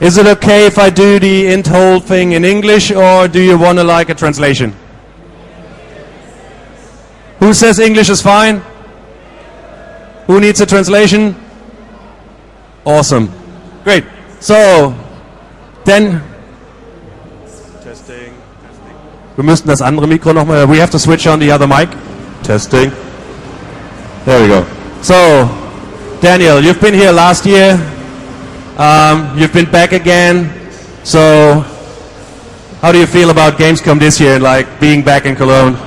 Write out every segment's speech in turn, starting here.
Is it okay if I do the whole thing in English, or do you want to like a translation? Who says English is fine? Who needs a translation? Awesome. Great. So, then... Testing. Wir müssten das andere Mikro nochmal... We have to switch on the other mic. Testing. There we go. So, Daniel, you've been here last year. You've been back again. So, how do you feel about Gamescom this year, like being back in Cologne?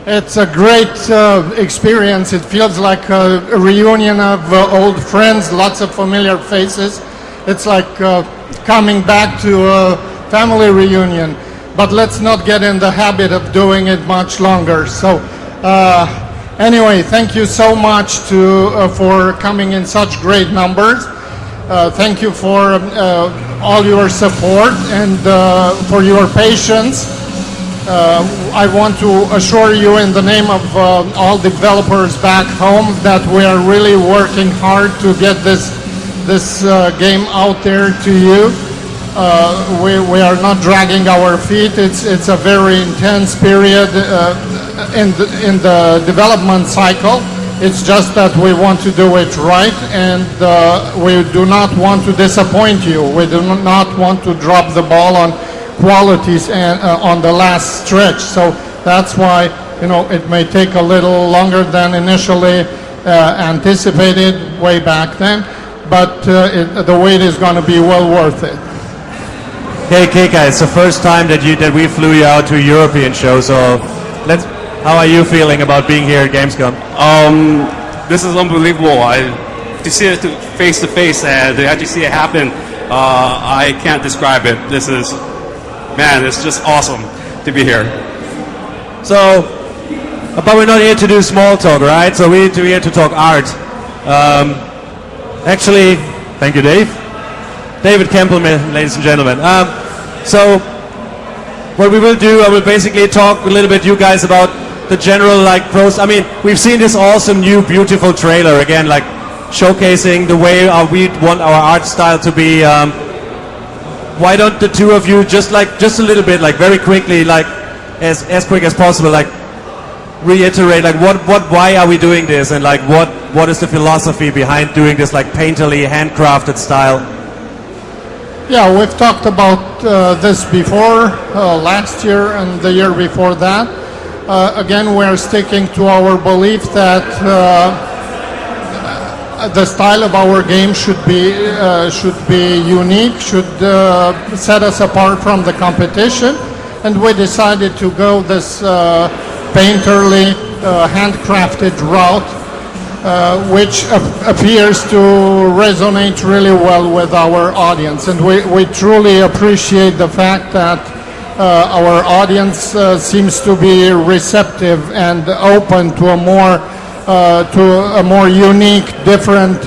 It's a great experience. It feels like a reunion of old friends, lots of familiar faces. It's like coming back to a family reunion. But let's not get in the habit of doing it much longer. So anyway, thank you so much for coming in such great numbers. Thank you for all your support and for your patience. I want to assure you in the name of all developers back home that we are really working hard to get this game out there to you. We are not dragging our feet. It's a very intense period in the development cycle. It's just that we want to do it right, and we do not want to disappoint you. We do not want to drop the ball on qualities and on the last stretch. So that's why, you know, it may take a little longer than initially anticipated way back then, but the wait is going to be well worth it. Hey Keka, it's the first time that we flew you out to a European show, so how are you feeling about being here at Gamescom? This is unbelievable. To see it face to face and to actually see it happen, I can't describe it. Man, it's just awesome to be here. So, but we're not here to do small talk, right? So we're here to talk art. Actually, thank you, Dave. David Kempelman, ladies and gentlemen. So, what we will do, I will basically talk a little bit, you guys, about the general pros. I mean, we've seen this awesome new beautiful trailer again, like showcasing the way we want our art style to be. Why don't the two of you just a little bit, very quickly, as quick as possible, reiterate why are we doing this, and what is the philosophy behind doing this painterly, handcrafted style? Yeah, we've talked about this before, last year and the year before that. Again, we're sticking to our belief that the style of our game should be unique, should set us apart from the competition, and we decided to go this painterly, handcrafted route, which appears to resonate really well with our audience, and we truly appreciate the fact that our audience seems to be receptive and open to a more unique, different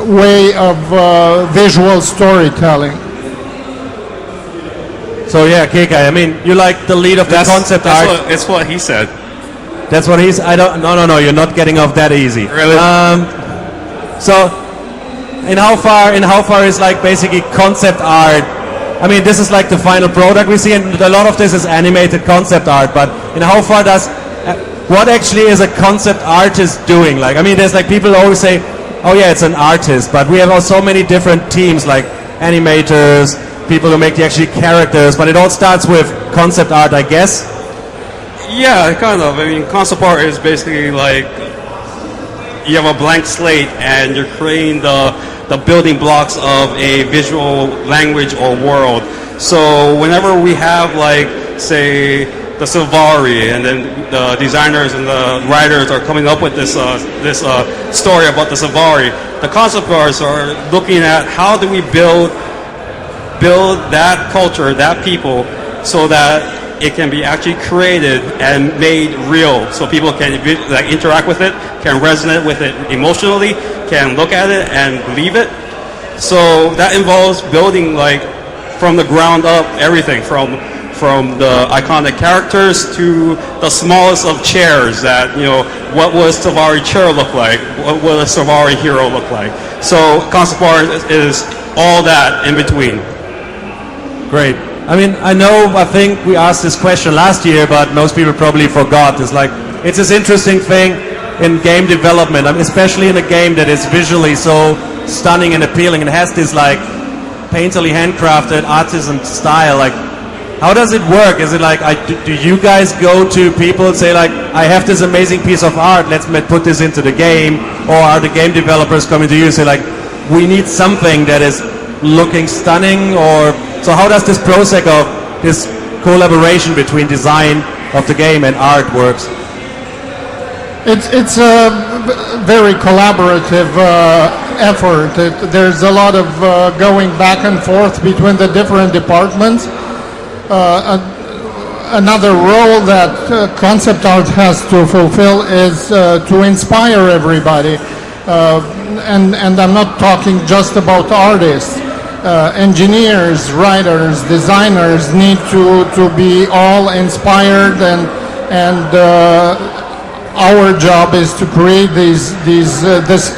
way of visual storittelling. So yeah, Keka, I mean, you like the lead of the concept art. It's what he said. That's what he's. No, you're not getting off that easy. Really? So, in how far is basically concept art? I mean, this is the final product we see, and a lot of this is animated concept art. But in how far does what actually is a concept artist doing? I mean, there's people always say, oh yeah, it's an artist, but we have so many different teams, like animators, people who make the actually characters, but it all starts with concept art, I guess. Yeah, kind of. I mean, concept art is basically you have a blank slate and you're creating the building blocks of a visual language or world. So whenever we have say the Sylvari, and then the designers and the writers are coming up with this story about the Sylvari, the concept artists are looking at how do we build that culture, that people, so that it can be actually created and made real, so people can interact with it, can resonate with it emotionally, can look at it and believe it. So that involves building from the ground up everything from the iconic characters to the smallest of chairs. That what would a Sylvari chair look like? What would a Sylvari hero look like? So concept art is all that in between. Great. I mean, I think we asked this question last year, but most people probably forgot. It's this interesting thing in game development, especially in a game that is visually so stunning and appealing and has this like painterly handcrafted artisan style. Like, how does it work? Is it like, do you guys go to people and say like, I have this amazing piece of art, let's put this into the game? Or are the game developers coming to you and say like, we need something that is looking stunning? Or so how does this process of this collaboration between design of the game and art works? It's a very collaborative effort. There's a lot of going back and forth between the different departments. Another role that concept art has to fulfill is to inspire everybody. And I'm not talking just about artists. Engineers, writers, designers need to be all inspired, and our job is to create this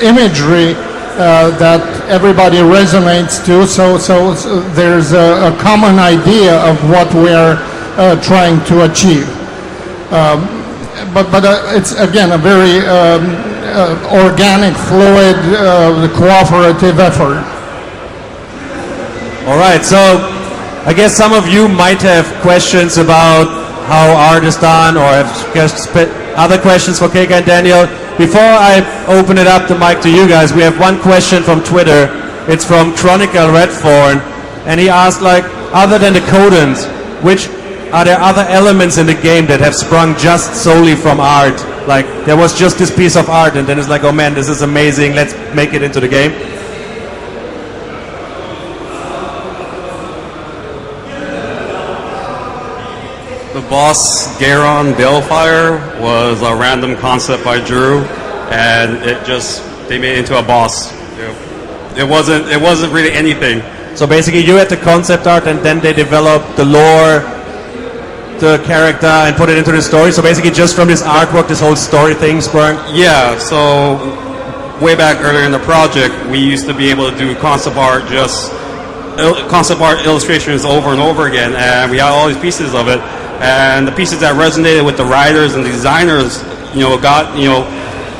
imagery that everybody resonates to. So there's a common idea of what we are trying to achieve. But it's again a very organic, fluid, cooperative effort. All right, so I guess some of you might have questions about how art is done, or have other questions for Keika and Daniel. Before I open it up the mic to you guys, we have one question from Twitter. It's from Chronicle Redthorn, and he asked, like, other than the codons, are there other elements in the game that have sprung just solely from art? Like, there was just this piece of art, and then it's like, oh man, this is amazing, let's make it into the game. The boss Garon Balefire was a random concept I drew, and they made it into a boss. It wasn't really anything. So basically you had the concept art and then they developed the lore, the character, and put it into the story. So basically just from this artwork, this whole story thing sprung? Yeah, so way back earlier in the project, we used to be able to do concept art illustrations over and over again, and we had all these pieces of it. And the pieces that resonated with the writers and the designers,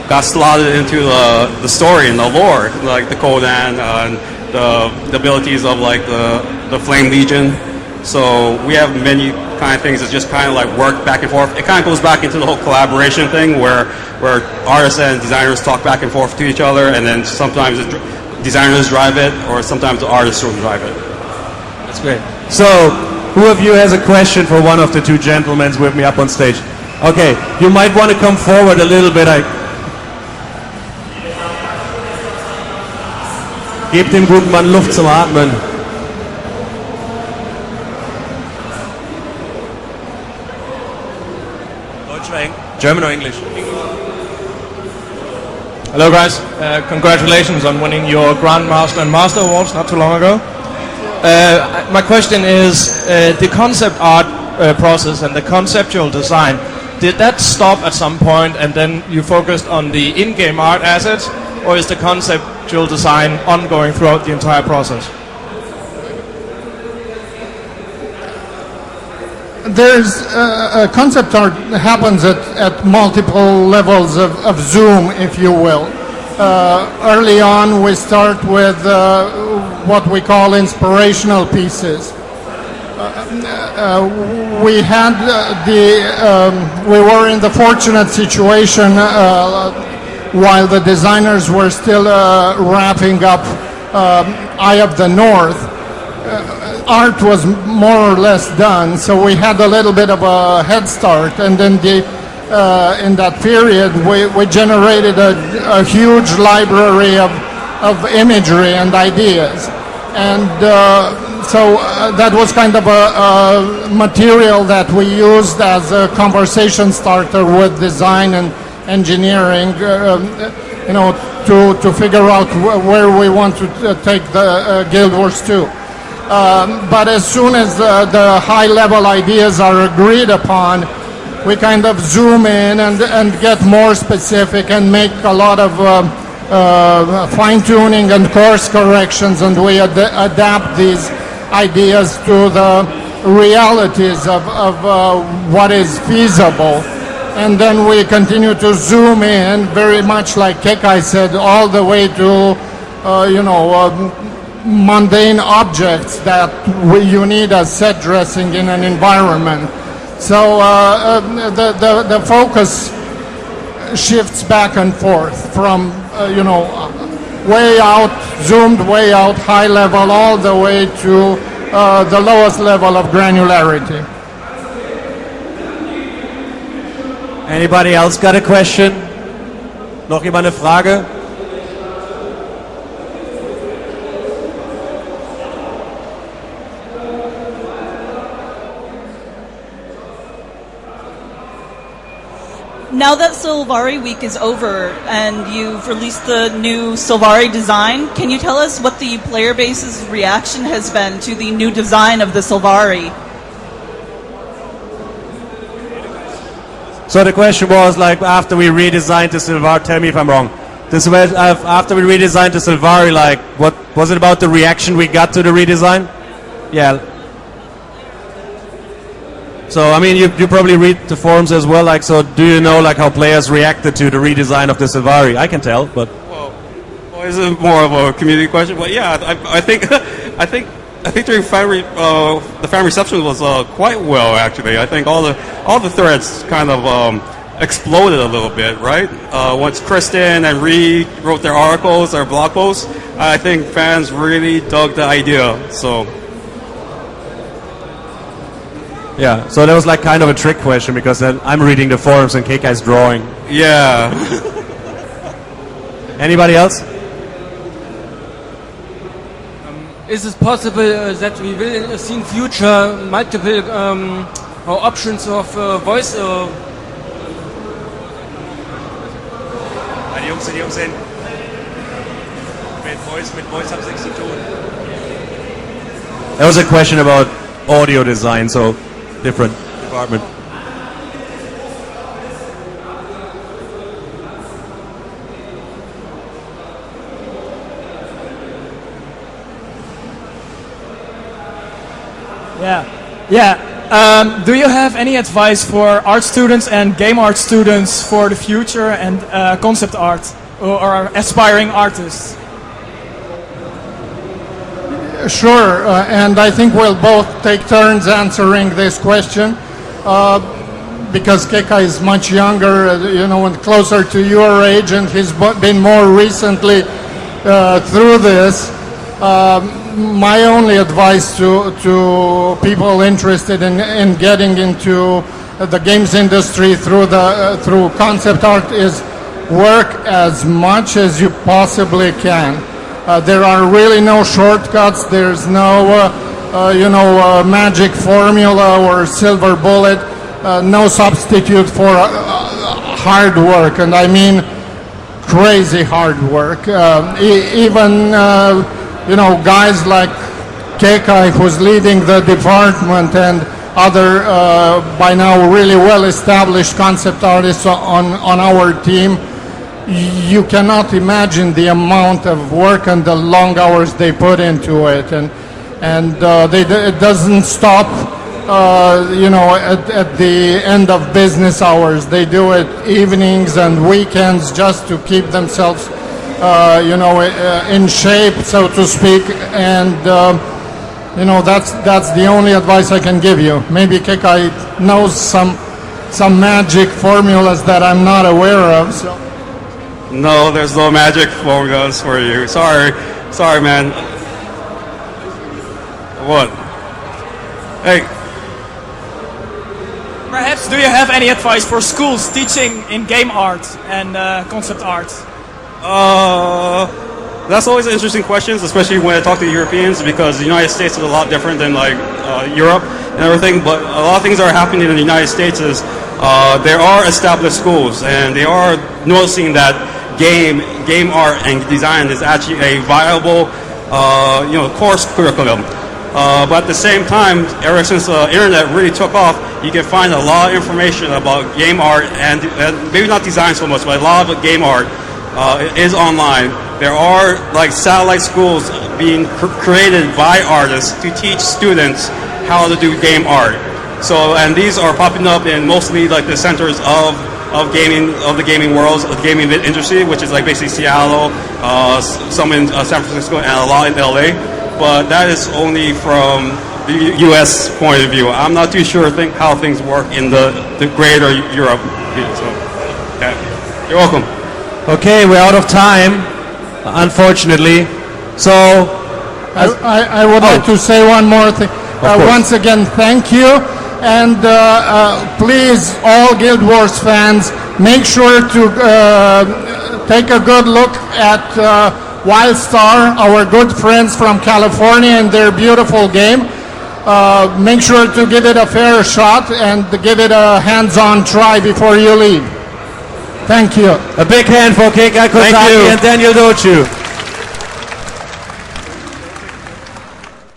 got slotted into the story and the lore, like the Kodan and the abilities of like the Flame Legion. So we have many kind of things that just kind of like work back and forth. It kind of goes back into the whole collaboration thing where artists and designers talk back and forth to each other, and then sometimes the designers drive it, or sometimes the artists will drive it. That's great. So, who of you has a question for one of the two gentlemen with me up on stage? Okay, you might want to come forward a little bit. Gebt dem guten Mann Luft zum Atmen. Deutsch or German or English? Hello guys, congratulations on winning your Grandmaster and Master Awards not too long ago. My question is, the concept art process and the conceptual design, did that stop at some point and then you focused on the in-game art assets, or is the conceptual design ongoing throughout the entire process? There's concept art happens at multiple levels of zoom, if you will. Early on, we start with what we call inspirational pieces. We had we were in the fortunate situation while the designers were still wrapping up Eye of the North. Art was more or less done, so we had a little bit of a head start, and then in that period we generated a huge library of imagery and ideas, and so that was kind of a material that we used as a conversation starter with design and engineering, to figure out where we want to take the Guild Wars 2. But as soon as the high-level ideas are agreed upon, we kind of zoom in and get more specific and make a lot of fine-tuning and course corrections, and we adapt these ideas to the realities of what is feasible. And then we continue to zoom in, very much like Kekai said, all the way to, mundane objects that you need as set dressing in an environment. So the focus shifts back and forth from, way out, zoomed way out, high level, all the way to the lowest level of granularity. Anybody else got a question? Noch jemand eine Frage? Now that Sylvari Week is over and you've released the new Sylvari design, can you tell us what the player base's reaction has been to the new design of the Sylvari? So the question was, like, after we redesigned the Sylvari, tell me if I'm wrong. After we redesigned the Sylvari, like, what was it about the reaction we got to the redesign? Yeah. So, I mean, you probably read the forums as well, like, so do you know, like, how players reacted to the redesign of the Sylvari? I can tell, but... Well, it's more of a community question, but yeah, I think during the fan reception was quite well, actually. I think all the threads kind of exploded a little bit, right? Once Kristen and Reed wrote their articles or blog posts, I think fans really dug the idea, so... Yeah, so that was like kind of a trick question because then I'm reading the forums and Keikai's drawing. Yeah. Anybody else? Is it possible that we will see in future multiple options of voice? Die Jungs sind. Mit Voice hat nichts zu tun. That was a question about audio design, so different department. Do you have any advice for art students and game art students for the future and concept art or aspiring artists? Sure, and I think we'll both take turns answering this question because Kekai is much younger, and closer to your age, and he's been more recently through this. My only advice to people interested in getting into the games industry through concept art is work as much as you possibly can. There are really no shortcuts. There's no, magic formula or silver bullet. No substitute for hard work, and I mean crazy hard work. Even guys like Kekai, who's leading the department, and other by now really well-established concept artists on our team. You cannot imagine the amount of work and the long hours they put into it, and it doesn't stop. At the end of business hours, they do it evenings and weekends just to keep themselves, in shape, so to speak. And that's the only advice I can give you. Maybe Kekai knows some magic formulas that I'm not aware of. So. No, there's no magic formulas for you. Sorry, man. What? Hey. Perhaps do you have any advice for schools teaching in game art and concept art? That's always an interesting question, especially when I talk to Europeans, because the United States is a lot different than Europe and everything. But a lot of things that are happening in the United States is there are established schools, and they are noticing that game art and design is actually a viable course curriculum. But at the same time, ever since the internet really took off, you can find a lot of information about game art and maybe not design so much, but a lot of game art is online. There are like satellite schools being created by artists to teach students how to do game art. So, and these are popping up in mostly like the centers of gaming, of the gaming world, of the gaming industry, which is like basically Seattle, some in San Francisco, and a lot in LA. But that is only from the U.S. point of view. I'm not too sure how things work in the greater Europe. So, yeah. You're welcome. Okay, we're out of time, unfortunately. So, I would like to say one more thing. Once again, thank you. And please, all Guild Wars fans, make sure to take a good look at Wildstar, our good friends from California, and their beautiful game. Make sure to give it a fair shot and give it a hands-on try before you leave. Thank you. A big hand for Keika Kotaki and Daniel Dochu.